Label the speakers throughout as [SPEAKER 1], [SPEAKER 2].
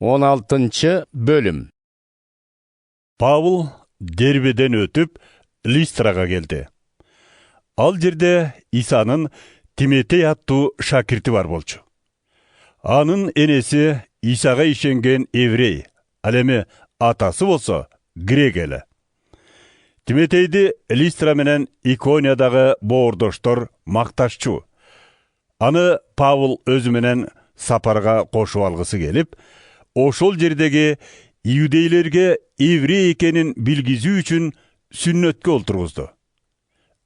[SPEAKER 1] 16 bölüm.
[SPEAKER 2] Павыл Дербеден өтүп Листрага келди. Ал жерде Исанын Тиметей аттуу шакирти бар болчу. Анын энеси Исага ишенген еврей, ал эми атасы болсо грек эле. Тиметейди Листра менен Икониядагы боордоштор макташчу. Аны Павыл өзү менен сапарга кошуп алгысы келип, ошол жердеги иудейлерге еврей экенин билгизүү үчүн сүннөткө олтургузду.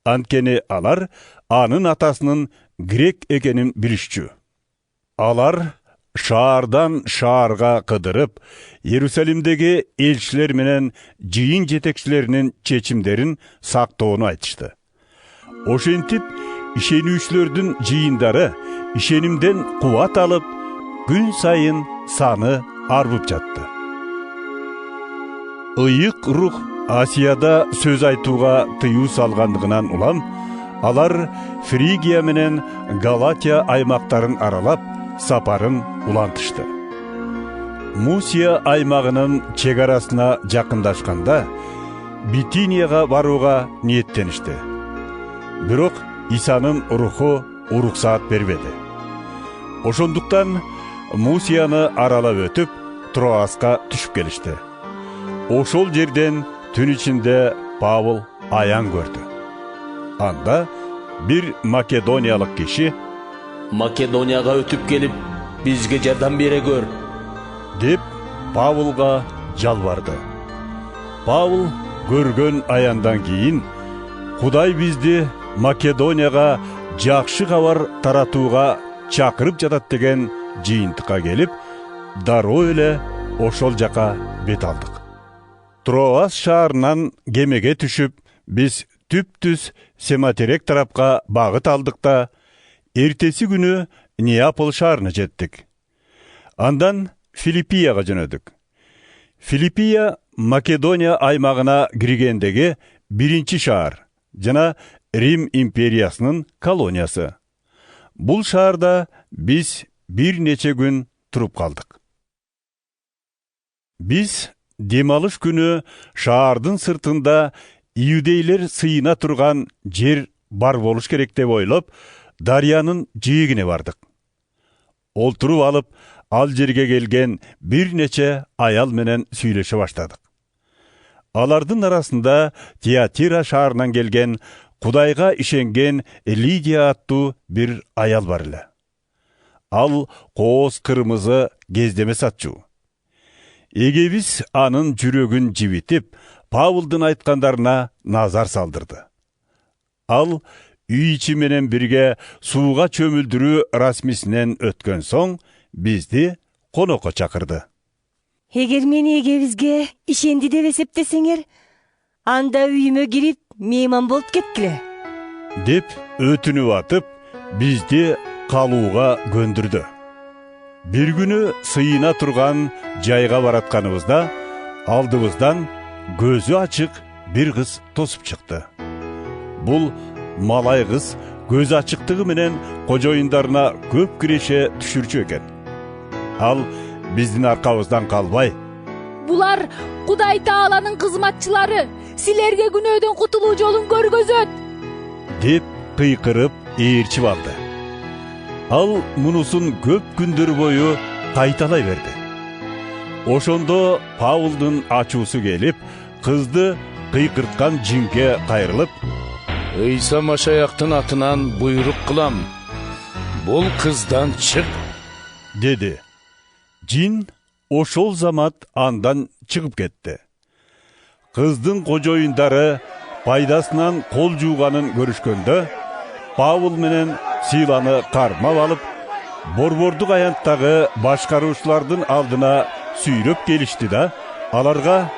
[SPEAKER 2] Анткени алар анын атасынын грек экенин билишчү. Алар шаардан шаарга кыдырып, Иерусалимдеги элчилер менен жыйын жетекчилеринин чечимдерин сактоону айтышты. Ошентип, ишенүүчүлөрдүн жыйындары ишенимден кубат алып, күн сайын саны арбып жатты. Ыйык рух Асияда сөз айтууга тыюу салгандыгынан улам, алар Фригия менен Галатия аймактарын аралап, сапарын улантышты. Мусия аймагынын чек арасына жакындашканда, Битинияга барууга ниеттеништи. Бирок Исанын руху уруксаат бербеди. Ошондуктан Мусияны аралап өтүп, Троаска түшүп келишти. Ошол жерден түн ичинде Павыл аян көрдү. Анда бир македониялык киши
[SPEAKER 3] Македонияга өтүп келип, бизге жардам бере көр,
[SPEAKER 2] деп Павылга жалбарды. Павыл көргөн аяндан кийин Кудай бизди Македонияга жакшы кабар таратууга чакырып жатат деген жыйынтыкка келип, дароо эле ошол жака бет алдык. Троас шаарынан кемеге түшүп, биз түп-түз Сематерек тарапка багыт алдык да, эртеси күнү Неаполь шаарына жеттик. Андан Филиппияга жөнөдүк. Филиппия Македония аймагына киргендеги биринчи шаар жана Рим империясынын колониясы. Бул шаарда биз бир нече күн туруп калдык. Биз демалыш күнү шаардын сыртында иудейлер сыйына турган жер бар болуш керек деп ойлоп, дарыянын жиегине бардык. Олтуруп алып, ал жерге келген бир нече аял менен сүйлөшө баштадык. Алардын арасында Тиатира шаарынан келген Кудайга ишенген Лидия аттуу бир аял бар эле. Ал кооз кырмызы кездеме сатчу. Эгебиз анын жүрөгүн жибитип, Павылдын айткандарына назар салдырды. Ал үй ичи менен бирге сууга чөмүлдүрүү расмисинен өткөн соң, бизди конокко чакырды.
[SPEAKER 4] Эгер мени эгебизге ишенди деп эсептесеңер, анда үйүмө кирип, мейман болуп кеткиле,
[SPEAKER 2] деп өтүнүп атып, бизди калууга көндүрдү. Бир күнү сыйына турган жайга баратканыбызда, алдыбыздан көзү ачык бир кыз тосуп чыкты. Бул малай кыз көзү ачыктыгы менен кожоюндарына көп киреше түшүрчү экен. Ал биздин аркабыздан калбай:
[SPEAKER 5] "Булар Кудай Тааланын кызматчылары, силерге күнөөдөн кутулуу жолун көргөзөт",
[SPEAKER 2] деп кыйкырып ээрчип алды. Ал мунусун көп күндөр бою кайталай берди. Ошондо Павылдын ачуусу келип, кызды кыйкырткан жинге кайрылып:
[SPEAKER 1] Ыйса Машаяктын атынан буйрук кылам, бул кыздан чык,
[SPEAKER 2] деди. Жин ошол замат андан чыгып кетти. Кыздын кожоюндары пайдасынан кол жууганын көрүшкөндө, Павыл менен Силаны кармап алып, борбордук аянттагы башкаруучулардын алдына сүйрөп келишти да, аларга: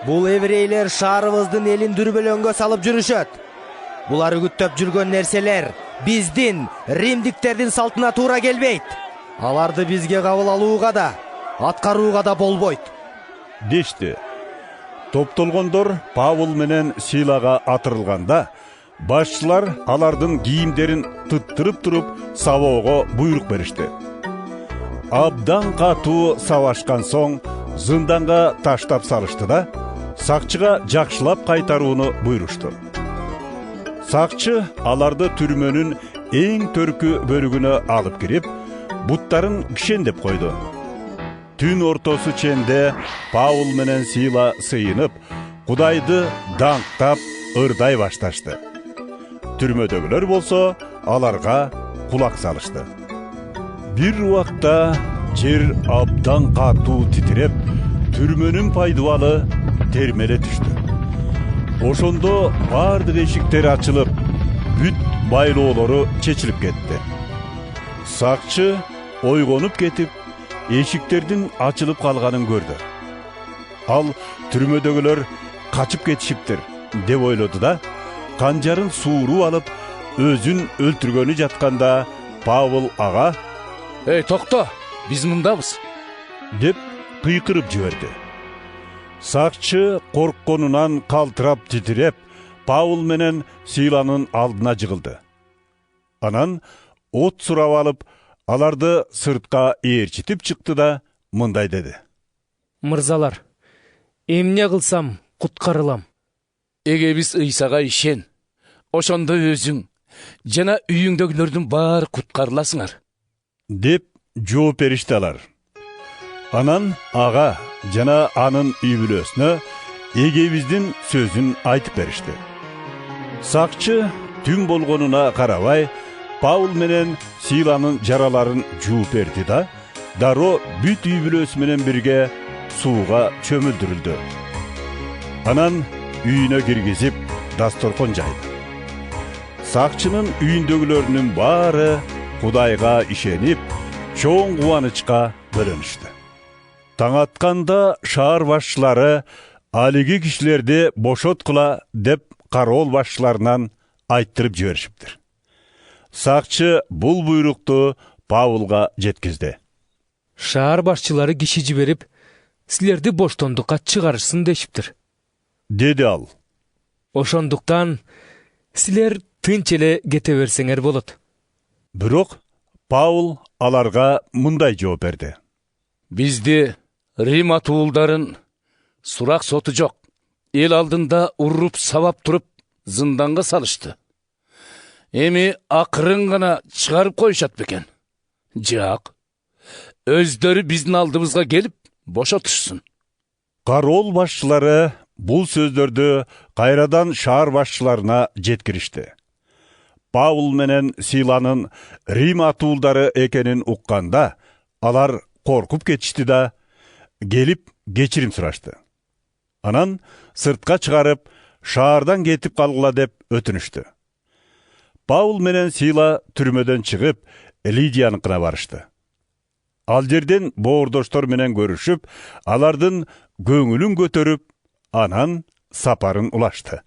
[SPEAKER 6] "Бул еврейлер шаарыбыздын элин дүрбөлөңгө салып жүрүшөт. Булар үгүттөп жүргөн нерселер биздин, римдиктердин салтына туура келбейт. Аларды бизге кабыл алууга да, аткарууга да болбойт",
[SPEAKER 2] дешти. Топтолгондор Павыл менен Силага атырылганда, башчылар алардын кийимдерин тыттырып туруп сабоого буйрук беришти. абдан катуу сабашкан соң зынданга таштап салышты да сакчыга жакшылап кайтарууну буйрушту. Сакчы аларды түрмөнүн эң төркү бөлүгүнө алып кирип, буттарын кишендеп койду. Түн ортосу ченде Паул менен Сила сыйынып, Кудайды даңктап, ырдай башташты. Түрмөдөгүлөр болсо, аларга кулак салышты. Бир убакта жер абдан катуу титиреп, түрмөнүн пайдубалы термеле түштү. Ошондо бардык эшиктер ачылып, бүт байлоолору чечилип кетти. Сакчы ойгонуп кетип, эшиктердин ачылып калганын көрдү. Ал түрмөдөгүлөр качып кетишиптир деп ойлоду да, канжарын сууруп алып, өзүн өлтүргөнү жатканда Павыл ага
[SPEAKER 1] «Эй, токто, биз мындабыз!»
[SPEAKER 2] деп кыйкырып жиберди. Сакчы коркконунан калтырап титиреп, Паул менен Силанын алдына жыгылды. Анан от сурап алып, аларды сыртка ээрчитип чыкты да мындай деди:
[SPEAKER 7] «Мырзалар, эмне кылсам куткарылам?»
[SPEAKER 1] «Эге биз Ыйсага ишен, ошондо өзүң жана үйүңдөгүлөрдүн баары куткарыласыңар»
[SPEAKER 2] деп жооп беришти алар. Анан ага жана анын үй бүлөсүнө эгебиздин сөзүн айтып беришти. Сакчы түн болгонуна карабай, Паул менен Силанын жараларын жууп берди да, дароо бүт үй бүлөсү менен бирге сууга чөмүлдүрүлдү. Анан үйүнө киргизип, дасторкон жайды. Сакчынын үйүндөгүлөрүнүн баары Кудайга ишенип, чоң кубанычка бөлөнүштү. Таң атканда шаар башчылары алиги кишилерди бошоткула деп кароол башчыларынан айттырып жиберишиптир. Сакчы бул буйрукту Паулга жеткизди.
[SPEAKER 7] Шаар башчылары киши жиберип, силерди боштондукка чыгарышсын дешиптир,
[SPEAKER 2] деди ал.
[SPEAKER 7] Ошондуктан силер тынч эле кете берсеңер болот.
[SPEAKER 2] Бирок Паул аларга мындай жооп берди:
[SPEAKER 1] «Бизди Рим атуулдарын сурак соту жок, эл алдында уруп сабап туруп зынданга салышты. Эми акырын гана чыгарып коюшат бекен? Жак, өздөрү биздин алдыбызга келип бошотушсун».
[SPEAKER 2] Кароол башчылары бул сөздөрдү кайрадан шаар башчыларына жеткиришти. Паул менен Силанын Рим атуулдары экенин укканда, алар коркуп кетишти да, келип кечирим сурашты. Анан сыртка чыгарып, шаардан кетип калгыла деп өтүнүштү. Паул менен Сила түрмөдөн чыгып, Лидияныкына барышты. Ал жерден боордоштор менен көрүшүп, алардын көңүлүн көтөрүп, анан сапарын улашты.